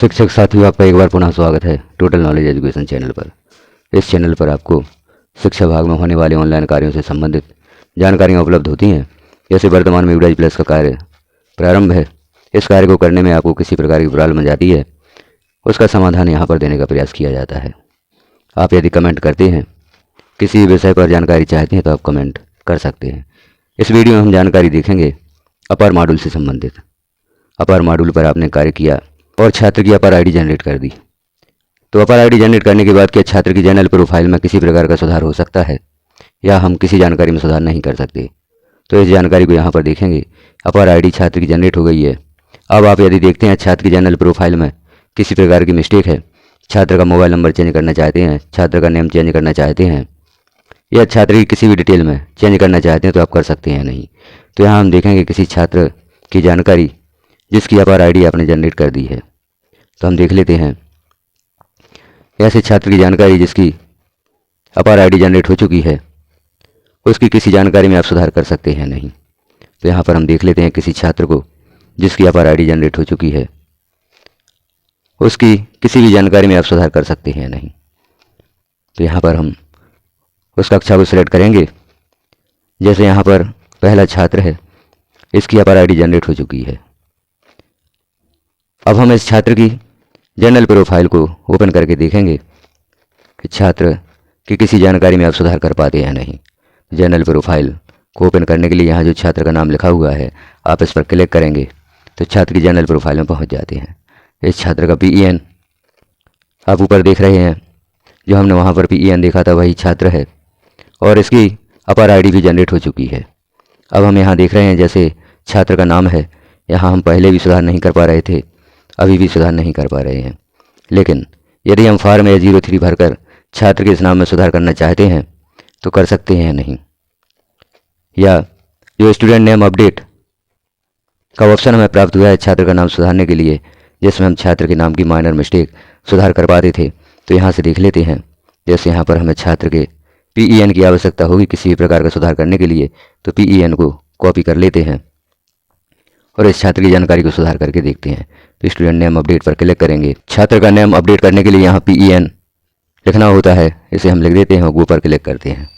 शिक्षक साथियों, आपका एक बार पुनः स्वागत है टोटल नॉलेज एजुकेशन चैनल पर। इस चैनल पर आपको शिक्षा विभाग में होने वाले ऑनलाइन कार्यों से संबंधित जानकारियां उपलब्ध होती हैं। जैसे वर्तमान में यूडाइज प्लस का कार्य प्रारंभ है। इस कार्य को करने में आपको किसी प्रकार की प्रॉब्लम आ जाती है, उसका समाधान यहाँ पर देने का प्रयास किया जाता है। आप यदि कमेंट करते हैं, किसी विषय पर जानकारी चाहते हैं, तो आप कमेंट कर सकते हैं। इस वीडियो में हम जानकारी देखेंगे अपर मॉड्यूल से संबंधित। अपर मॉड्यूल पर आपने कार्य किया और छात्र की अपर आईडी जनरेट कर दी, तो अपर आईडी जनरेट करने के बाद क्या छात्र की जनरल प्रोफाइल में किसी प्रकार का सुधार हो सकता है या हम किसी जानकारी में सुधार नहीं कर सकते? तो इस जानकारी को यहाँ पर देखेंगे। अपर आईडी छात्र की जनरेट हो गई है। अब आप यदि देखते हैं छात्र की जनरल प्रोफाइल में किसी प्रकार की मिस्टेक है, छात्र का मोबाइल नंबर चेंज करना चाहते हैं, छात्र का नेम चेंज करना चाहते हैं या छात्र की किसी भी डिटेल में चेंज करना चाहते हैं, तो आप कर सकते हैं नहीं। तो यहाँ हम देखेंगे किसी छात्र की जानकारी जिसकी अपर आईडी आपने जनरेट कर दी है। तो हम देख लेते हैं ऐसे छात्र की जानकारी जिसकी अपर आईडी जनरेट हो चुकी है, उसकी किसी जानकारी में आप सुधार कर सकते हैं नहीं। तो यहाँ पर हम देख लेते हैं किसी छात्र को जिसकी अपर आईडी जनरेट हो चुकी है, उसकी किसी भी जानकारी में आप सुधार कर सकते हैं नहीं। तो यहाँ पर हम उस कक्षा को सिलेक्ट करेंगे। जैसे यहाँ पर पहला छात्र है, इसकी अपर आईडी जनरेट हो चुकी है। अब हम इस छात्र की जनरल प्रोफाइल को ओपन करके देखेंगे कि छात्र की किसी जानकारी में आप सुधार कर पाते हैं नहीं। जनरल प्रोफाइल को ओपन करने के लिए यहाँ जो छात्र का नाम लिखा हुआ है, आप इस पर क्लिक करेंगे तो छात्र की जनरल प्रोफाइल में पहुँच जाते हैं। इस छात्र का PEN आप ऊपर देख रहे हैं, जो हमने वहाँ पर PEN देखा था वही छात्र है और इसकी अपर आईडी भी जनरेट हो चुकी है। अब हम यहाँ देख रहे हैं जैसे छात्र का नाम है, यहाँ हम पहले भी सुधार नहीं कर पा रहे थे, अभी भी सुधार नहीं कर पा रहे हैं। लेकिन यदि हम फॉर्म A03 भरकर छात्र के इस नाम में सुधार करना चाहते हैं तो कर सकते हैं नहीं। या जो स्टूडेंट नेम अपडेट का ऑप्शन हमें प्राप्त हुआ है छात्र का नाम सुधारने के लिए, जिसमें हम छात्र के नाम की माइनर मिस्टेक सुधार कर पाते थे, तो यहाँ से देख लेते हैं। जैसे यहाँ पर हमें छात्र के PEN की आवश्यकता होगी किसी भी प्रकार का सुधार करने के लिए, तो PEN को कॉपी कर लेते हैं और इस छात्र की जानकारी को सुधार करके देखते हैं। तो स्टूडेंट नेम अपडेट पर क्लिक करेंगे। छात्र का नेम अपडेट करने के लिए यहाँ PEN लिखना होता है, इसे हम लिख देते हैं और गो पर क्लिक करते हैं।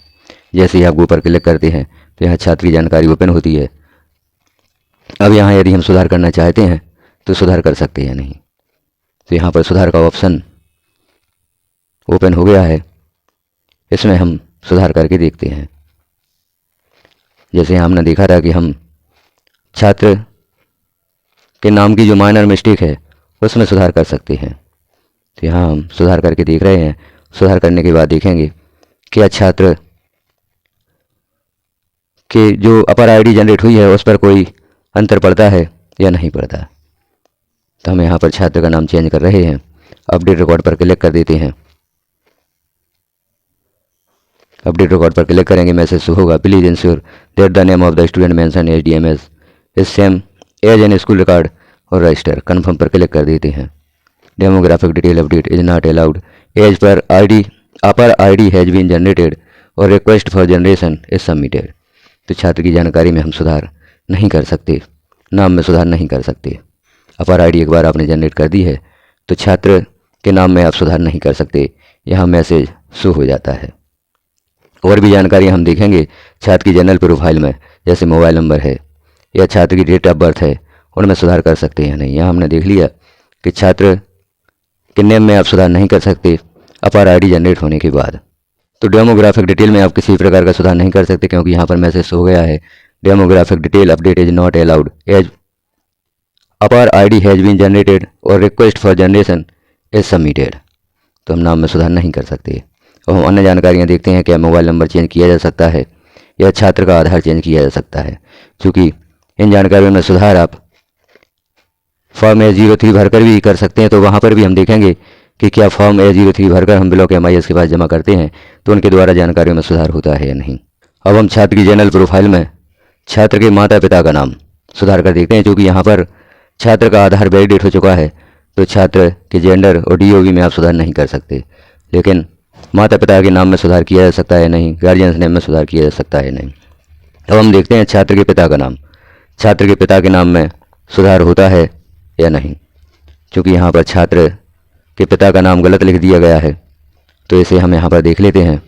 जैसे ही आप गो पर क्लिक करते हैं तो यहाँ छात्र की जानकारी ओपन होती है। अब यहाँ यदि हम सुधार करना चाहते हैं तो सुधार कर सकते हैं नहीं। तो यहाँ पर सुधार का ऑप्शन ओपन हो गया है, इसमें हम सुधार करके देखते हैं। जैसे हमने देखा था कि हम छात्र के नाम की जो माइनर मिस्टेक है उसमें सुधार कर सकते हैं। तो यहाँ हम सुधार करके देख रहे हैं। सुधार करने के बाद देखेंगे क्या छात्र के जो अपर आईडी जनरेट हुई है उस पर कोई अंतर पड़ता है या नहीं पड़ता। तो हम यहाँ पर छात्र का नाम चेंज कर रहे हैं, अपडेट रिकॉर्ड पर क्लिक कर देते हैं। अपडेट रिकॉर्ड पर क्लिक करेंगे, मैसेज शो होगा, please ensure that the name of the student mention as DMS is same as an school record और रजिस्टर। कन्फर्म पर क्लिक कर देते हैं। Demographic detail update is not allowed as per ID APAAR ID has been generated और request for generation is submitted. तो छात्र की जानकारी में हम सुधार नहीं कर सकते, नाम में सुधार नहीं कर सकते। अपर आईडी एक बार आपने जनरेट कर दी है तो छात्र के नाम में आप सुधार नहीं कर सकते, यहाँ मैसेज शो हो जाता है। और भी जानकारी हम देखेंगे छात्र की जनरल प्रोफाइल में, जैसे मोबाइल नंबर है या छात्र की डेट ऑफ बर्थ है, उनमें सुधार कर सकते हैं नहीं। यहाँ हमने देख लिया कि छात्र के नेम में आप सुधार नहीं कर सकते अपर आईडी जनरेट होने के बाद। तो डेमोग्राफिक डिटेल में आप किसी प्रकार का सुधार नहीं कर सकते, क्योंकि यहाँ पर मैसेज हो गया है demographic detail update is not allowed as APAAR ID has been generated और request for generation is submitted. तो हम नाम में सुधार नहीं कर सकते। और हम अन्य जानकारियाँ देखते हैं क्या मोबाइल नंबर चेंज किया जा सकता है या छात्र का आधार चेंज किया जा सकता है। चूँकि इन जानकारियों में सुधार आप फॉर्म A03 भरकर भी कर सकते हैं, तो वहाँ पर भी हम देखेंगे कि क्या फॉर्म A03 भरकर हम ब्लॉक MIS के पास जमा करते हैं तो उनके द्वारा जानकारियों में सुधार होता है या नहीं। अब हम छात्र की जनरल प्रोफाइल में छात्र के माता पिता का नाम सुधार कर देखते हैं। क्योंकि यहाँ पर छात्र का आधार वैलिडेट हो चुका है, तो छात्र के जेंडर और DOB में आप सुधार नहीं कर सकते, लेकिन माता पिता के नाम में सुधार किया जा सकता है नहीं, गार्जियंस नेम में सुधार किया जा सकता है नहीं। अब हम देखते हैं छात्र के पिता का नाम, छात्र के पिता के नाम में सुधार होता है या नहीं। क्योंकि यहाँ पर छात्र के पिता का नाम गलत लिख दिया गया है, तो इसे हम यहाँ पर देख लेते हैं।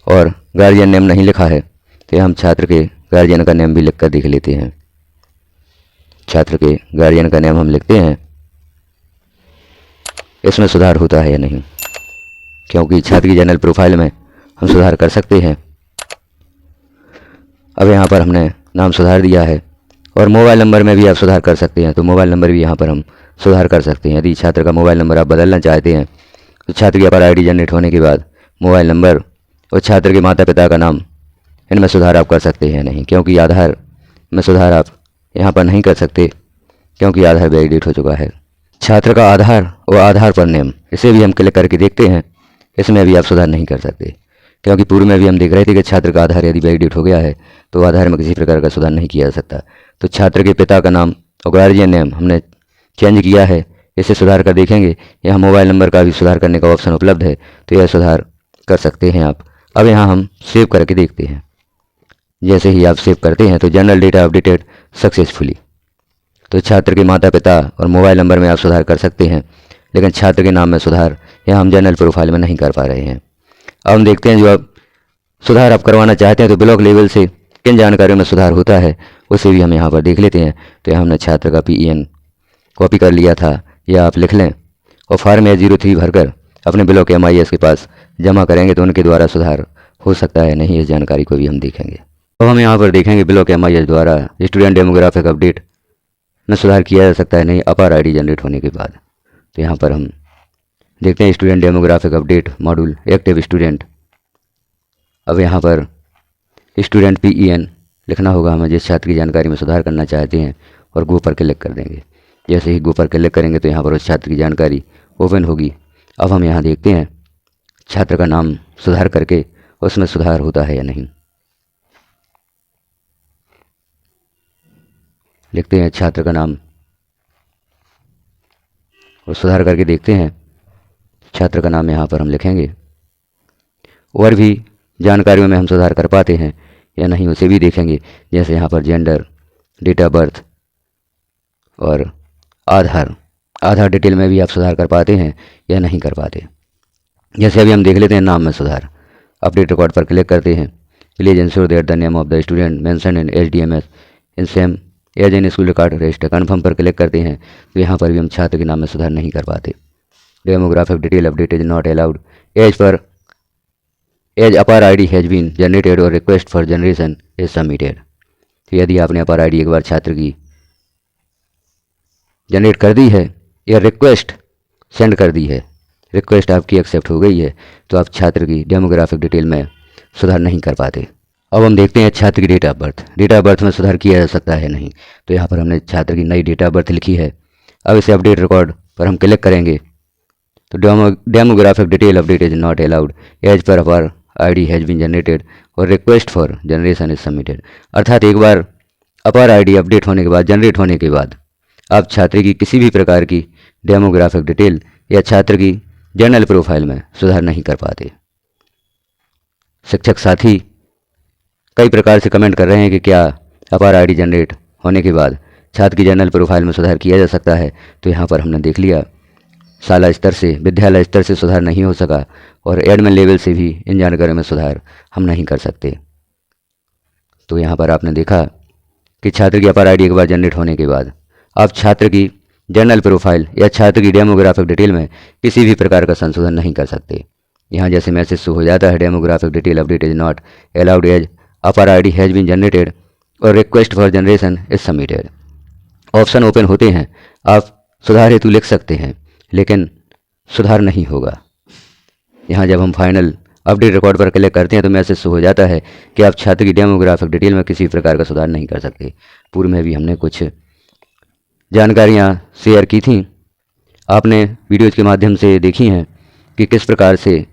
और गार्जियन नेम नहीं लिखा है, तो हम छात्र के गार्जियन का नेम भी लिख कर देख लेते हैं। छात्र के गार्जियन का नेम हम लिखते हैं, इसमें सुधार होता है या नहीं, क्योंकि छात्र की जनरल प्रोफाइल में हम सुधार कर सकते हैं। अब यहाँ पर हमने नाम सुधार दिया है, और मोबाइल नंबर में भी आप सुधार कर सकते हैं, तो मोबाइल नंबर भी यहाँ पर हम सुधार कर सकते हैं। यदि छात्र का मोबाइल नंबर आप बदलना चाहते हैं, तो छात्र की अपार आईडी जनरेट होने के बाद मोबाइल नंबर और छात्र के माता पिता का नाम, इनमें सुधार आप कर सकते हैं नहीं, क्योंकि आधार में सुधार आप यहाँ पर नहीं कर सकते, क्योंकि आधार वैलिडेट हो चुका है। छात्र का आधार और आधार पर नेम, इसे भी हम क्लिक करके देखते हैं, इसमें भी आप सुधार नहीं कर सकते, क्योंकि पूर्व में भी हम देख रहे थे कि छात्र का आधार यदि वैलिडेट हो गया है तो आधार में किसी प्रकार का सुधार नहीं किया जा सकता। तो छात्र के पिता का नाम और गार्जियन नेम हमने चेंज किया है, इसे सुधार कर देखेंगे। यहाँ मोबाइल नंबर का भी सुधार करने का ऑप्शन उपलब्ध है, तो यह सुधार कर सकते हैं आप। अब यहाँ हम सेव करके देखते हैं। जैसे ही आप सेव करते हैं तो जनरल डेटा अपडेटेड सक्सेसफुली। तो छात्र के माता पिता और मोबाइल नंबर में आप सुधार कर सकते हैं, लेकिन छात्र के नाम में सुधार यहाँ हम जनरल प्रोफाइल में नहीं कर पा रहे हैं। अब हम देखते हैं जो आप सुधार आप करवाना चाहते हैं, तो ब्लॉक लेवल से किन जानकारियों में सुधार होता है उसे भी हम यहाँ पर देख लेते हैं। तो यहाँ हमने छात्र का PEN कॉपी कर लिया था, या आप लिख लें और फॉर्म A03 भरकर अपने ब्लॉक MIS के पास जमा करेंगे, तो उनके द्वारा सुधार हो सकता है नहीं, इस जानकारी को भी हम देखेंगे। अब हम यहाँ पर देखेंगे ब्लॉक MIS द्वारा स्टूडेंट डेमोग्राफिक अपडेट में सुधार किया जा सकता है नहीं अपार आईडी जनरेट होने के बाद। तो यहाँ पर हम देखते हैं student demographic update module active student. अब यहाँ पर स्टूडेंट PEN लिखना होगा हमें, जिस छात्र की जानकारी में सुधार करना चाहते हैं, और गो पर क्लिक कर देंगे। जैसे ही गो पर क्लिक करेंगे तो यहाँ पर उस छात्र की जानकारी ओपन होगी। अब हम यहाँ देखते हैं छात्र का नाम सुधार करके उसमें सुधार होता है या नहीं। लिखते हैं छात्र का नाम और सुधार करके देखते हैं छात्र का नाम यहाँ पर हम लिखेंगे। और भी जानकारियों में हम सुधार कर पाते हैं या नहीं उसे भी देखेंगे। जैसे यहाँ पर जेंडर, डेट ऑफ बर्थ और आधार डिटेल में भी आप सुधार कर पाते हैं या नहीं कर पाते। जैसे अभी हम देख लेते हैं नाम में सुधार। अपडेट रिकॉर्ड पर क्लिक करते हैं। Please ensure that the name of the student mention in HDMS in same as in school record register. Confirm पर क्लिक करते हैं, तो यहाँ पर भी हम छात्र के नाम में सुधार नहीं कर पाते। Demographic detail update is not allowed as APAR ID has been generated और request for generation is submitted. तो यदि आपने अपार आईडी एक बार छात्र की जनरेट कर दी है या रिक्वेस्ट सेंड कर दी है, रिक्वेस्ट आपकी एक्सेप्ट हो गई है, तो आप छात्र की डेमोग्राफिक डिटेल में सुधार नहीं कर पाते। अब हम देखते हैं छात्र की date of birth. Date of birth में सुधार किया जा सकता है नहीं, तो यहाँ पर हमने छात्र की नई डेट ऑफ बर्थ लिखी है। अब इसे अपडेट रिकॉर्ड पर हम क्लिक करेंगे, तो demographic detail update is not allowed as per APAR ID has been generated और request for generation is submitted. अर्थात एक बार अपार आईडी अपडेट होने के बाद, जनरेट होने के बाद, आप छात्र की किसी भी प्रकार की डेमोग्राफिक डिटेल या छात्र की जनरल प्रोफाइल में सुधार नहीं कर पाते। शिक्षक साथी कई प्रकार से कमेंट कर रहे हैं कि क्या अपार आईडी जनरेट होने के बाद छात्र की जनरल प्रोफाइल में सुधार किया जा सकता है। तो यहाँ पर हमने देख लिया शाला स्तर से, विद्यालय स्तर से सुधार नहीं हो सका, और एडमिन लेवल से भी इन जानकारियों में सुधार हम नहीं कर सकते। तो यहाँ पर आपने देखा कि छात्र की अपार आईडी एक बार जनरेट होने के बाद आप छात्र की जनरल प्रोफाइल या छात्र की डेमोग्राफिक डिटेल में किसी भी प्रकार का संशोधन नहीं कर सकते। यहाँ जैसे मैसेज शो हो जाता है, demographic detail update is not allowed as APAR ID has been generated और request for generation is submitted. Option open होते हैं, आप सुधार हेतु लिख सकते हैं, लेकिन सुधार नहीं होगा। यहाँ जब हम फाइनल अपडेट रिकॉर्ड पर क्लिक करते हैं तो मैसेज शो हो जाता है कि आप छात्र की डेमोग्राफिक डिटेल में किसी प्रकार का सुधार नहीं कर सकते। पूर्व में भी हमने कुछ जानकारियाँ शेयर की थी, आपने वीडियोज़ के माध्यम से देखी हैं कि किस प्रकार से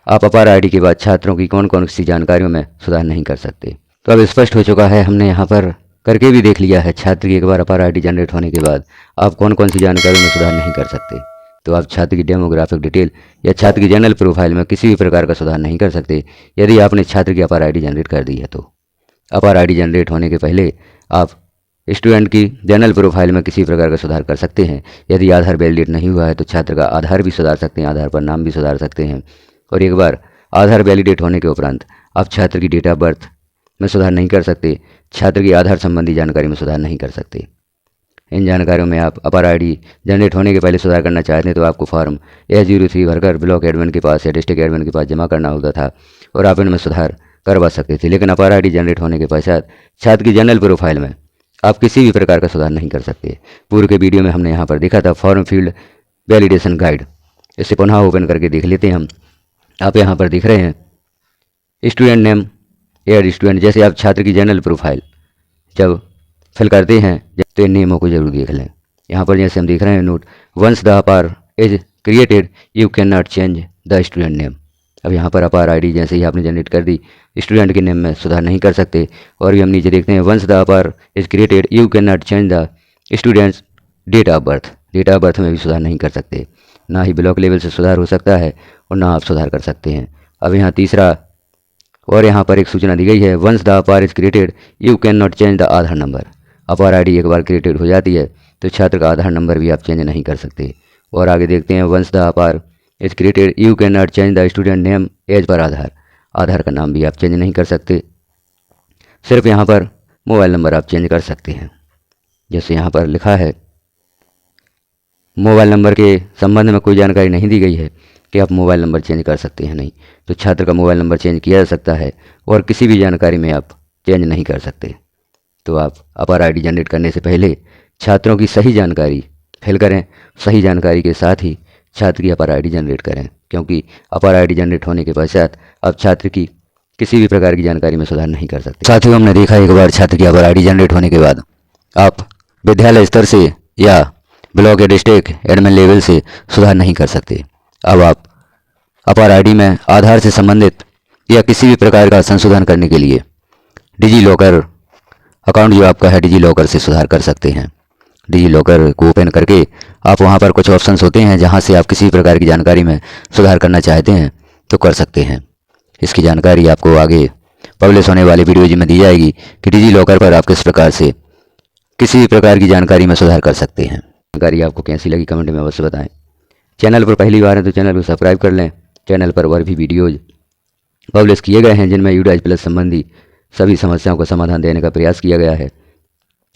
आप अपार आईडी के बाद छात्रों की कौन कौन सी जानकारियों में सुधार नहीं कर सकते। तो अब स्पष्ट हो चुका है, हमने यहाँ पर करके भी देख लिया है छात्र की एक बार अपार आईडी जनरेट होने के बाद आप कौन कौन सी जानकारियों में सुधार नहीं कर सकते। तो आप छात्र की डेमोग्राफिक डिटेल या छात्र की जनरल प्रोफाइल में किसी भी प्रकार का सुधार नहीं कर सकते यदि आपने छात्र की अपार आईडी जनरेट कर दी है। तो अपार आईडी जनरेट होने के पहले आप स्टूडेंट की जनरल प्रोफाइल में किसी प्रकार का सुधार कर सकते हैं। यदि आधार वैलिडेट नहीं हुआ है तो छात्र का आधार भी सुधार सकते हैं, आधार पर नाम भी सुधार सकते हैं। और एक बार आधार वैलिडेट होने के उपरांत आप छात्र की डेट ऑफ बर्थ में सुधार नहीं कर सकते, छात्र की आधार संबंधी जानकारी में सुधार नहीं कर सकते। इन जानकारियों में आप अपर आईडी जनरेट होने के पहले सुधार करना चाहते हैं तो आपको फॉर्म S03 भरकर ब्लॉक एडमिन के पास या डिस्ट्रिक्ट एडमिन के पास जमा करना होता था और आप इनमें सुधार करवा सकते थे। लेकिन अपर आईडी जनरेट होने के पश्चात छात्र की जनरल प्रोफाइल में आप किसी भी प्रकार का सुधार नहीं कर सकते। पूर्व के वीडियो में हमने यहाँ पर देखा था फॉर्म फील्ड वैलिडेशन गाइड, इसे पुनः ओपन करके देख लेते हैं हम। आप यहाँ पर देख रहे हैं स्टूडेंट नेम एड स्टूडेंट। जैसे आप छात्र की जनरल प्रोफाइल जब फिल करते हैं तो इन नियमों को जरूर देख लें। यहाँ पर जैसे हम देख रहे हैं note, once the APAR is created you can not change the student name. अब यहाँ पर अपार आईडी जैसे ही आपने जनरेट कर दी, स्टूडेंट के नेम में सुधार नहीं कर सकते। और भी हम नीचे देखते हैं once the APAR is created you can not change the students date of birth. Date of birth में भी सुधार नहीं कर सकते। ना ही ब्लॉक लेवल से सुधार हो सकता है और ना आप सुधार कर सकते हैं। अब यहाँ तीसरा और यहाँ पर एक सूचना दी गई है, once the APAR is created you can not change the Aadhaar number. अपार आईडी एक बार क्रिएटेड हो जाती है तो छात्र का आधार नंबर भी आप चेंज नहीं कर सकते। और आगे देखते हैं once the APAR is created you can not change the student name as per Aadhaar. आधार का नाम भी आप चेंज नहीं कर सकते, सिर्फ यहाँ पर मोबाइल नंबर आप चेंज कर सकते हैं। जैसे यहाँ पर लिखा है मोबाइल नंबर के संबंध में कोई जानकारी नहीं दी गई है कि आप मोबाइल नंबर चेंज कर सकते हैं, नहीं। तो छात्र का मोबाइल नंबर चेंज किया जा सकता है और किसी भी जानकारी में आप चेंज नहीं कर सकते। तो आप अपर आईडी जनरेट करने से पहले छात्रों की सही जानकारी फिल करें, सही जानकारी के साथ ही छात्र की अपर आईडी जनरेट करें, क्योंकि अपर आईडी जनरेट होने के पश्चात आप छात्र की किसी भी प्रकार की जानकारी में सुधार नहीं कर सकते। साथियों, हमने देखा एक बार छात्र की अपर आईडी जनरेट होने के बाद आप विद्यालय स्तर से या ब्लॉक या डिस्ट्रिक्ट एडमिन लेवल से सुधार नहीं कर सकते। अब आप अपर आईडी में आधार से संबंधित या किसी भी प्रकार का संशोधन करने के लिए डिजी लॉकर अकाउंट जो आपका है डिजी लॉकर से सुधार कर सकते हैं। डिजी लॉकर को ओपन करके आप वहां पर कुछ ऑप्शंस होते हैं जहां से आप किसी प्रकार की जानकारी में सुधार करना चाहते हैं तो कर सकते हैं। इसकी जानकारी आपको आगे पब्लिश होने वाली वीडियो में दी जाएगी कि डिजी लॉकर पर आप किस प्रकार से किसी भी प्रकार की जानकारी में सुधार कर सकते हैं। जानकारी आपको कैसी लगी कमेंट में अवश्य बताएं। चैनल पर पहली बार है तो चैनल को सब्सक्राइब कर लें। चैनल पर और भी वीडियोज पब्लिश किए गए हैं जिनमें यूडाइज प्लस संबंधी सभी समस्याओं का समाधान देने का प्रयास किया गया है।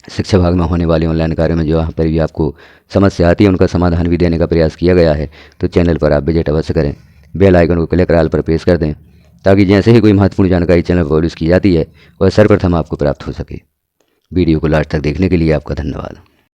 शिक्षा विभाग में होने वाले ऑनलाइन कार्य में जो यहाँ पर भी आपको समस्या आती है उनका समाधान भी देने का प्रयास किया गया है। तो चैनल पर आप विजिट अवश्य करें, बेल आइकन को क्लिक कर ऑल पर प्रेस कर दें ताकि जैसे ही कोई महत्वपूर्ण जानकारी चैनल पर पब्लिश की जाती है वह सर्वप्रथम आपको प्राप्त हो सके। वीडियो को लास्ट तक देखने के लिए आपका धन्यवाद।